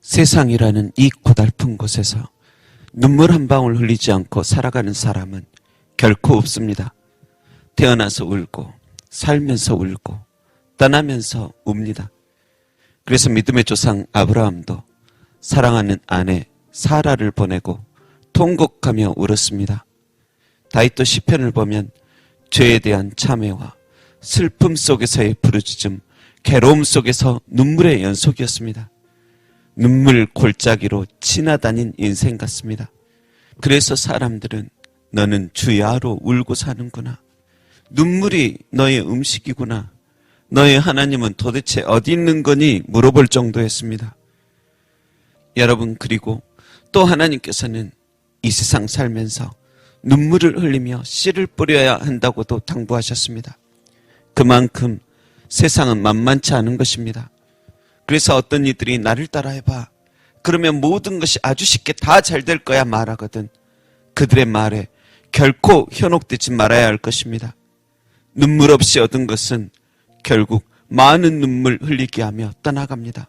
세상이라는 이 고달픈 곳에서 눈물 한 방울 흘리지 않고 살아가는 사람은 결코 없습니다. 태어나서 울고 살면서 울고 떠나면서 웁니다. 그래서 믿음의 조상 아브라함도 사랑하는 아내 사라를 보내고 통곡하며 울었습니다. 다윗도 시편을 보면 죄에 대한 참회와 슬픔 속에서의 부르짖음, 괴로움 속에서 눈물의 연속이었습니다. 눈물 골짜기로 지나다닌 인생 같습니다. 그래서 사람들은 너는 주야로 울고 사는구나. 눈물이 너의 음식이구나. 너의 하나님은 도대체 어디 있는 거니? 물어볼 정도였습니다. 여러분, 그리고 또 하나님께서는 이 세상 살면서 눈물을 흘리며 씨를 뿌려야 한다고도 당부하셨습니다. 그만큼 세상은 만만치 않은 것입니다. 그래서 어떤 이들이 나를 따라해봐. 그러면 모든 것이 아주 쉽게 다 잘 될 거야 말하거든. 그들의 말에 결코 현혹되지 말아야 할 것입니다. 눈물 없이 얻은 것은 결국 많은 눈물 흘리게 하며 떠나갑니다.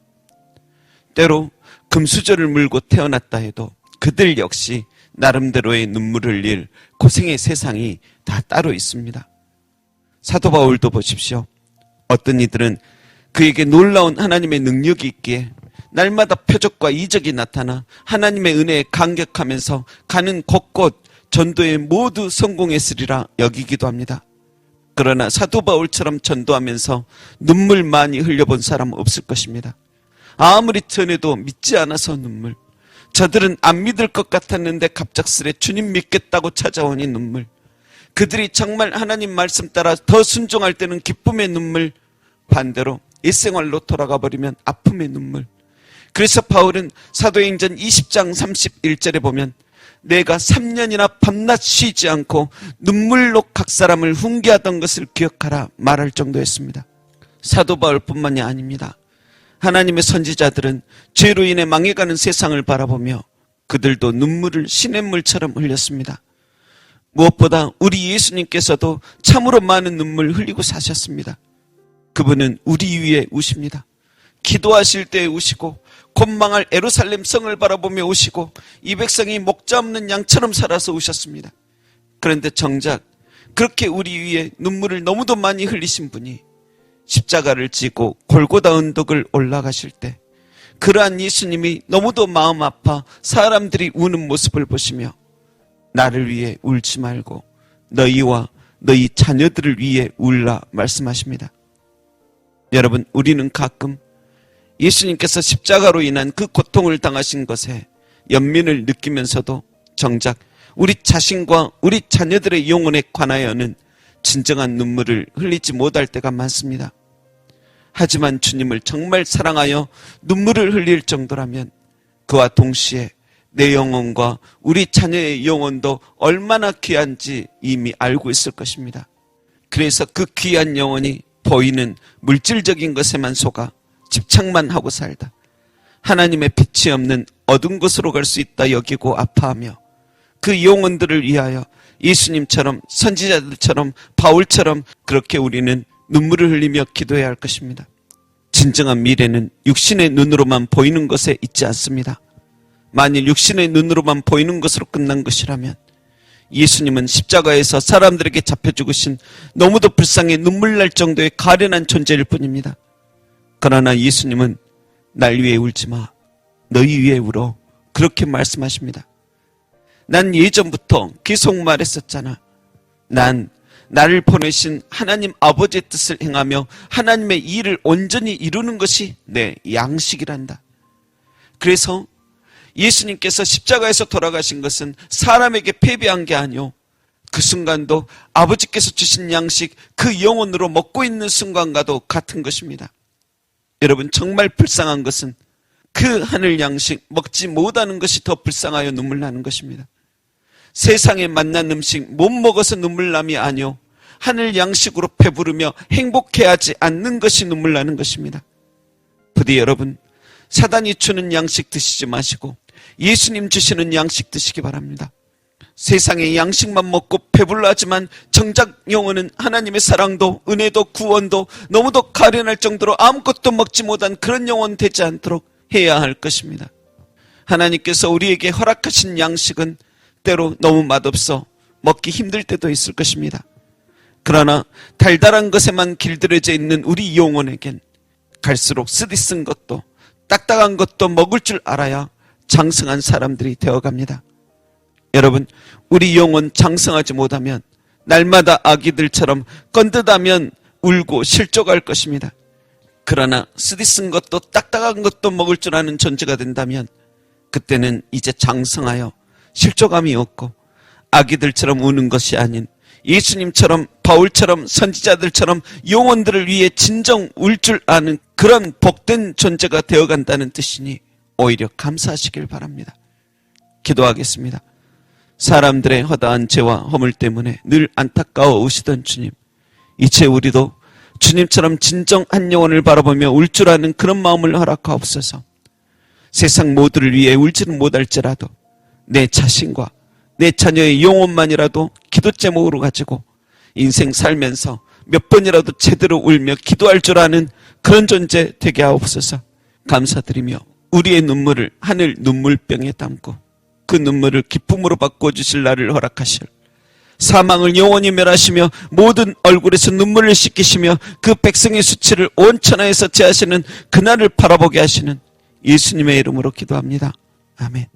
때로 금수저를 물고 태어났다 해도 그들 역시 나름대로의 눈물을 흘릴 고생의 세상이 다 따로 있습니다. 사도 바울도 보십시오. 어떤 이들은 그에게 놀라운 하나님의 능력이 있기에 날마다 표적과 이적이 나타나 하나님의 은혜에 감격하면서 가는 곳곳 전도에 모두 성공했으리라 여기기도 합니다. 그러나 사도 바울처럼 전도하면서 눈물 많이 흘려본 사람 없을 것입니다. 아무리 전해도 믿지 않아서 눈물, 저들은 안 믿을 것 같았는데 갑작스레 주님 믿겠다고 찾아오니 눈물, 그들이 정말 하나님 말씀 따라 더 순종할 때는 기쁨의 눈물, 반대로 일생활로 돌아가 버리면 아픔의 눈물. 그래서 바울은 사도행전 20장 31절에 보면 내가 3년이나 밤낮 쉬지 않고 눈물로 각 사람을 훈계하던 것을 기억하라 말할 정도였습니다. 사도 바울뿐만이 아닙니다. 하나님의 선지자들은 죄로 인해 망해가는 세상을 바라보며 그들도 눈물을 시냇물처럼 흘렸습니다. 무엇보다 우리 예수님께서도 참으로 많은 눈물 흘리고 사셨습니다. 그분은 우리 위에 우십니다. 기도하실 때 우시고 곧 망할 예루살렘 성을 바라보며 우시고 이 백성이 목자 없는 양처럼 살아서 우셨습니다. 그런데 정작 그렇게 우리 위에 눈물을 너무도 많이 흘리신 분이 십자가를 지고 골고다 언덕을 올라가실 때 그러한 예수님이 너무도 마음 아파 사람들이 우는 모습을 보시며 나를 위해 울지 말고 너희와 너희 자녀들을 위해 울라 말씀하십니다. 여러분, 우리는 가끔 예수님께서 십자가로 인한 그 고통을 당하신 것에 연민을 느끼면서도 정작 우리 자신과 우리 자녀들의 영혼에 관하여는 진정한 눈물을 흘리지 못할 때가 많습니다. 하지만 주님을 정말 사랑하여 눈물을 흘릴 정도라면 그와 동시에 내 영혼과 우리 자녀의 영혼도 얼마나 귀한지 이미 알고 있을 것입니다. 그래서 그 귀한 영혼이 보이는 물질적인 것에만 속아 집착만 하고 살다 하나님의 빛이 없는 어두운 곳으로 갈 수 있다 여기고 아파하며 그 영혼들을 위하여 예수님처럼 선지자들처럼 바울처럼 그렇게 우리는 눈물을 흘리며 기도해야 할 것입니다. 진정한 미래는 육신의 눈으로만 보이는 것에 있지 않습니다. 만일 육신의 눈으로만 보이는 것으로 끝난 것이라면 예수님은 십자가에서 사람들에게 잡혀 죽으신 너무도 불쌍해 눈물 날 정도의 가련한 존재일 뿐입니다. 그러나 예수님은 날 위해 울지 마. 너희 위해 울어. 그렇게 말씀하십니다. 난 예전부터 계속 말했었잖아. 난 나를 보내신 하나님 아버지의 뜻을 행하며 하나님의 일을 온전히 이루는 것이 내 양식이란다. 그래서 예수님께서 십자가에서 돌아가신 것은 사람에게 패배한 게 아니오. 그 순간도 아버지께서 주신 양식 그 영혼으로 먹고 있는 순간과도 같은 것입니다. 여러분, 정말 불쌍한 것은 그 하늘 양식 먹지 못하는 것이 더 불쌍하여 눈물 나는 것입니다. 세상에 만난 음식 못 먹어서 눈물 남이 아니오. 하늘 양식으로 배부르며 행복해하지 않는 것이 눈물 나는 것입니다. 부디 여러분, 사단이 주는 양식 드시지 마시고 예수님 주시는 양식 드시기 바랍니다. 세상의 양식만 먹고 배불러하지만 정작 영혼은 하나님의 사랑도 은혜도 구원도 너무도 가련할 정도로 아무것도 먹지 못한 그런 영혼 되지 않도록 해야 할 것입니다. 하나님께서 우리에게 허락하신 양식은 때로 너무 맛없어 먹기 힘들 때도 있을 것입니다. 그러나 달달한 것에만 길들여져 있는 우리 영혼에겐 갈수록 쓰디쓴 것도 딱딱한 것도 먹을 줄 알아야 장성한 사람들이 되어갑니다. 여러분, 우리 영혼 장성하지 못하면 날마다 아기들처럼 건드다면 울고 실족할 것입니다. 그러나 쓰디쓴 것도 딱딱한 것도 먹을 줄 아는 존재가 된다면 그때는 이제 장성하여 실족함이 없고 아기들처럼 우는 것이 아닌 예수님처럼 바울처럼 선지자들처럼 영혼들을 위해 진정 울 줄 아는 그런 복된 존재가 되어간다는 뜻이니 오히려 감사하시길 바랍니다. 기도하겠습니다. 사람들의 허다한 죄와 허물 때문에 늘 안타까워 우시던 주님, 이제 우리도 주님처럼 진정한 영혼을 바라보며 울 줄 아는 그런 마음을 허락하옵소서. 세상 모두를 위해 울지는 못할지라도 내 자신과 내 자녀의 영혼만이라도 기도 제목으로 가지고 인생 살면서 몇 번이라도 제대로 울며 기도할 줄 아는 그런 존재 되게 하옵소서. 감사드리며 우리의 눈물을 하늘 눈물병에 담고 그 눈물을 기쁨으로 바꿔주실 날을 허락하실, 사망을 영원히 멸하시며 모든 얼굴에서 눈물을 씻기시며 그 백성의 수치를 온 천하에서 제하시는 그날을 바라보게 하시는 예수님의 이름으로 기도합니다. 아멘.